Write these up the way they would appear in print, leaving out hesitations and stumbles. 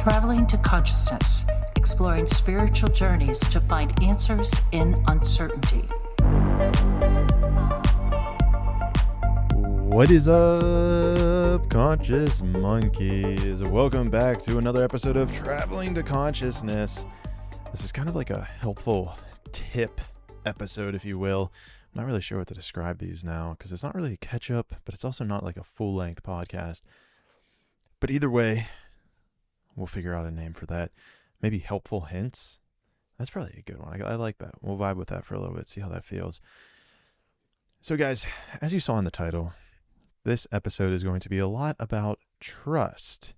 Traveling to consciousness, exploring spiritual journeys to find answers in uncertainty. What is up, conscious monkeys? Welcome back to another episode of Traveling to Consciousness. This is kind of like a helpful tip episode, if you will. I'm not really sure what to describe these now because it's not really a catch-up, but it's also not like a full-length podcast. But either way, we'll figure out a name for that. Maybe helpful hints. That's probably a good one. I like that. We'll vibe with that for a little bit, see how that feels. So guys, as you saw in the title, this episode is going to be a lot about trust.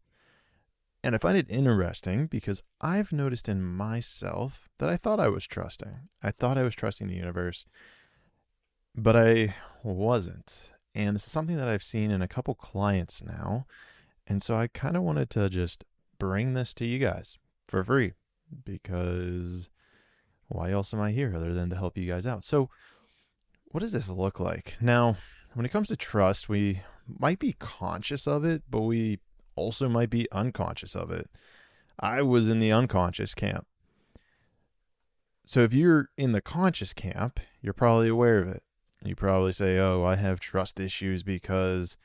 And I find it interesting because I've noticed in myself that I thought I was trusting. I thought I was trusting the universe, but I wasn't. And this is something that I've seen in a couple clients now. And so I kind of wanted to just bring this to you guys for free because why else am I here other than to help you guys out? So what does this look like? Now, when it comes to trust, we might be conscious of it, but we also might be unconscious of it. I was in the unconscious camp. So if you're in the conscious camp, you're probably aware of it. You probably say, oh, I have trust issues because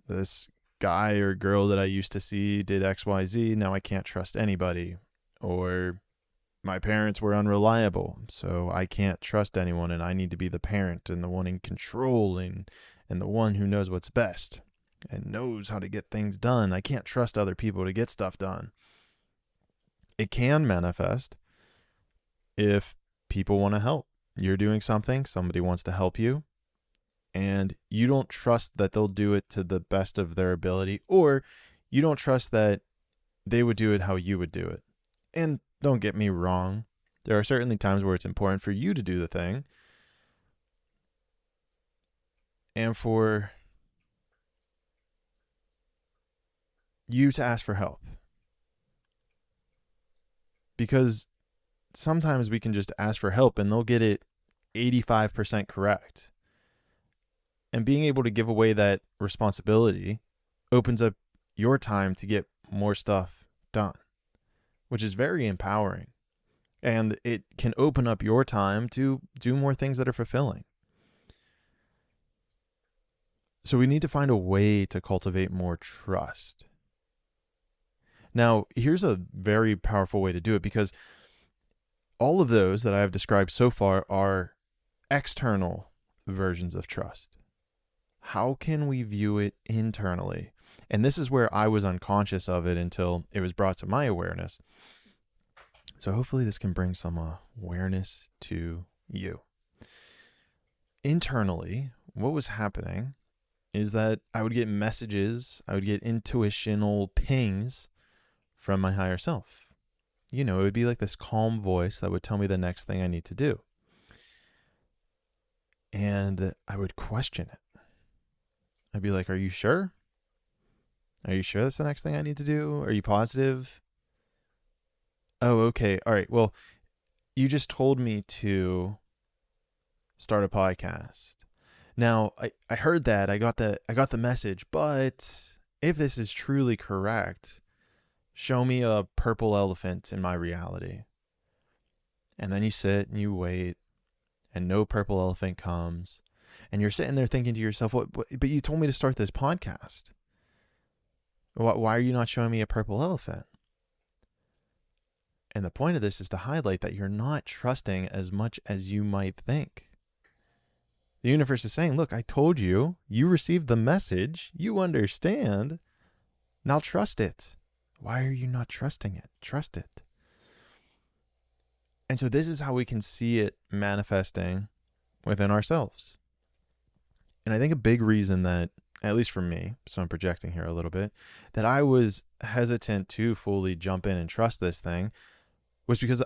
this guy or girl that I used to see did XYZ. Now I can't trust anybody. Or my parents were unreliable, so I can't trust anyone, and I need to be the parent and the one in control and the one who knows what's best and knows how to get things done. I can't trust other people to get stuff done. It can manifest if people want to help. You're doing something, somebody wants to help you, and you don't trust that they'll do it to the best of their ability, or you don't trust that they would do it how you would do it. And don't get me wrong, there are certainly times where it's important for you to do the thing and for you to ask for help. Because sometimes we can just ask for help and they'll get it 85% correct. And being able to give away that responsibility opens up your time to get more stuff done, which is very empowering. And it can open up your time to do more things that are fulfilling. So we need to find a way to cultivate more trust. Now, here's a very powerful way to do it, because all of those that I have described so far are external versions of trust. How can we view it internally? And this is where I was unconscious of it until it was brought to my awareness. So hopefully this can bring some awareness to you. Internally, what was happening is that I would get messages, I would get intuitional pings from my higher self. You know, it would be like this calm voice that would tell me the next thing I need to do. And I would question it. I'd be like, are you sure? Are you sure that's the next thing I need to do? Are you positive? Oh, okay. All right. Well, you just told me to start a podcast. Now, I heard that. I got the message, but if this is truly correct, show me a purple elephant in my reality. And then you sit and you wait and no purple elephant comes. And you're sitting there thinking to yourself, what, but you told me to start this podcast. Why are you not showing me a purple elephant? And the point of this is to highlight that you're not trusting as much as you might think. The universe is saying, look, I told you, you received the message, you understand, now trust it. Why are you not trusting it? Trust it. And so this is how we can see it manifesting within ourselves. And I think a big reason that, at least for me, so I'm projecting here a little bit, that I was hesitant to fully jump in and trust this thing was because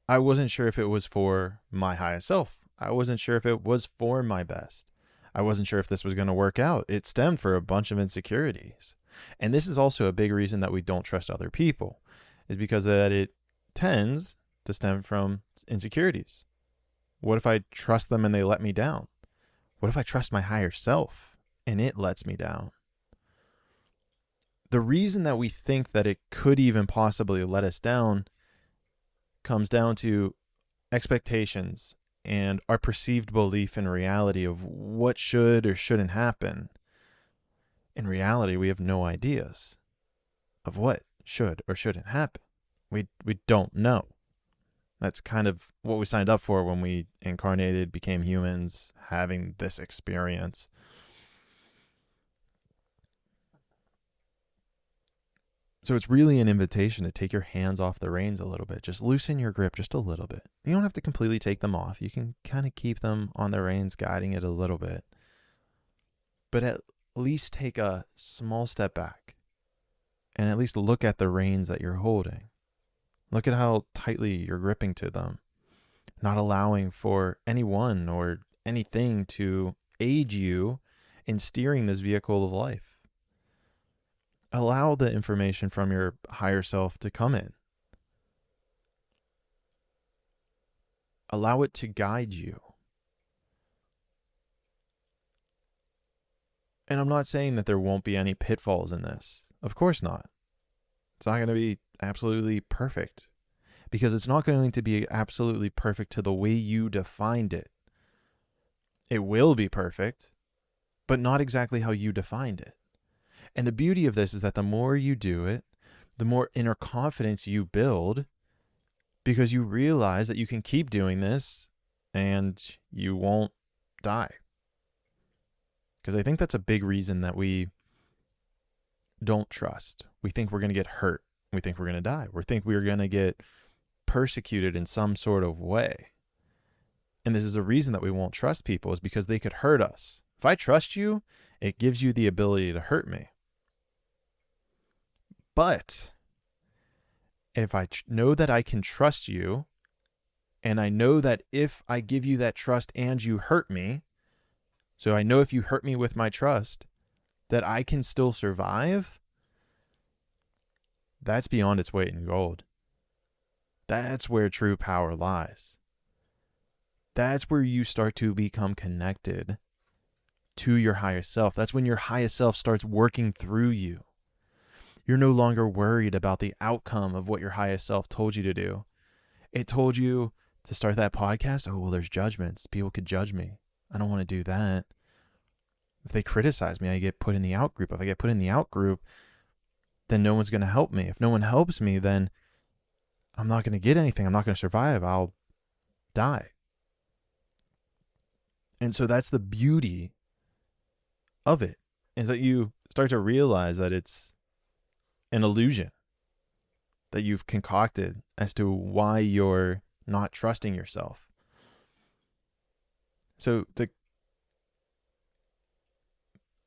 I wasn't sure if it was for my highest self. I wasn't sure if it was for my best. I wasn't sure if this was going to work out. It stemmed for a bunch of insecurities. And this is also a big reason that we don't trust other people, is because that it tends to stem from insecurities. What if I trust them and they let me down? What if I trust my higher self and it lets me down? the reason that we think that it could even possibly let us down comes down to expectations and our perceived belief in reality of what should or shouldn't happen. In reality, we have no ideas of what should or shouldn't happen. We don't know. That's kind of what we signed up for when we incarnated, became humans, having this experience. So it's really an invitation to take your hands off the reins a little bit. Just loosen your grip just a little bit. You don't have to completely take them off. You can kind of keep them on the reins, guiding it a little bit. But at least take a small step back and at least look at the reins that you're holding. Look at how tightly you're gripping to them, not allowing for anyone or anything to aid you in steering this vehicle of life. Allow the information from your higher self to come in. Allow it to guide you. And I'm not saying that there won't be any pitfalls in this. Of course not. It's not going to be absolutely perfect, because it's not going to be absolutely perfect to the way you defined it. It will be perfect, but not exactly how you defined it. And the beauty of this is that the more you do it, the more inner confidence you build, because you realize that you can keep doing this and you won't die. Because I think that's a big reason that we don't trust. We think we're going to get hurt. We think we're going to die. We think we're going to get persecuted in some sort of way. And this is a reason that we won't trust people, is because they could hurt us. If I trust you, it gives you the ability to hurt me. But if I know that I can trust you, and I know that if I give you that trust and you hurt me, so I know if you hurt me with my trust, that I can still survive, that's beyond its weight in gold. That's where true power lies. That's where you start to become connected to your higher self. That's when your highest self starts working through you. You're no longer worried about the outcome of what your highest self told you to do. It told you to start that podcast. Oh, well, there's judgments. People could judge me. I don't want to do that. If they criticize me, I get put in the out group. If I get put in the out group, then no one's going to help me. If no one helps me, then I'm not going to get anything. I'm not going to survive. I'll die. And so that's the beauty of it, is that you start to realize that it's an illusion that you've concocted as to why you're not trusting yourself. So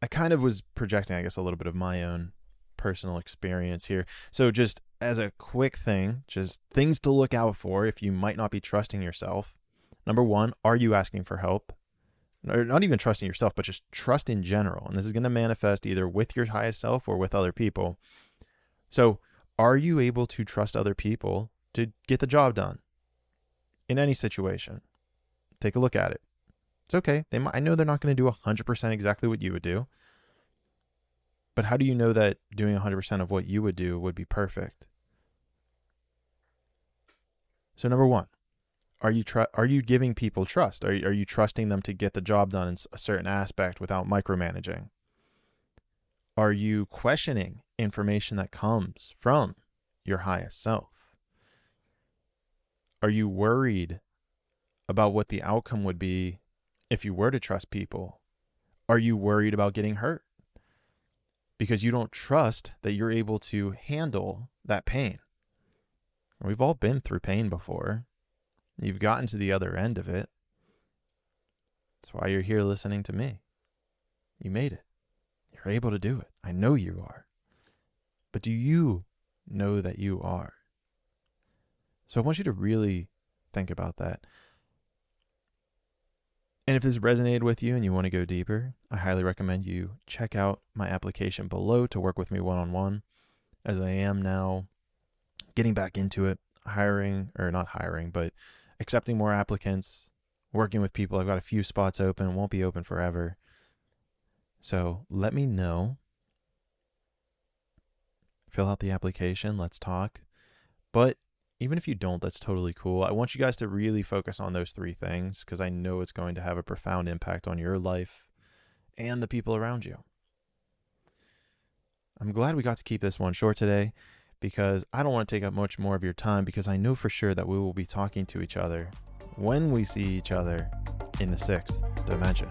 I kind of was projecting, I guess, a little bit of my own personal experience here. So just as a quick thing, just things to look out for if you might not be trusting yourself. Number one, are you asking for help? Or not even trusting yourself, but just trust in general. And this is going to manifest either with your highest self or with other people. So are you able to trust other people to get the job done in any situation? Take a look at it. It's okay. I know they're not going to do 100% exactly what you would do. But how do you know that doing 100% of what you would do would be perfect? So number one, are you giving people trust? Are you trusting them to get the job done in a certain aspect without micromanaging? Are you questioning information that comes from your highest self? Are you worried about what the outcome would be if you were to trust people? Are you worried about getting hurt because you don't trust that you're able to handle that pain? We've all been through pain before. You've gotten to the other end of it. That's why you're here listening to me. You made it. You're able to do it. I know you are. But do you know that you are? So I want you to really think about that. And if this resonated with you and you want to go deeper, I highly recommend you check out my application below to work with me one-on-one, as I am now getting back into it, accepting more applicants, working with people. I've got a few spots open, won't be open forever. So let me know fill out the application, let's talk. But even if you don't, that's totally cool. I want you guys to really focus on those 3 things because I know it's going to have a profound impact on your life and the people around you. I'm glad we got to keep this one short today because I don't want to take up much more of your time because I know for sure that we will be talking to each other when we see each other in the 6th dimension.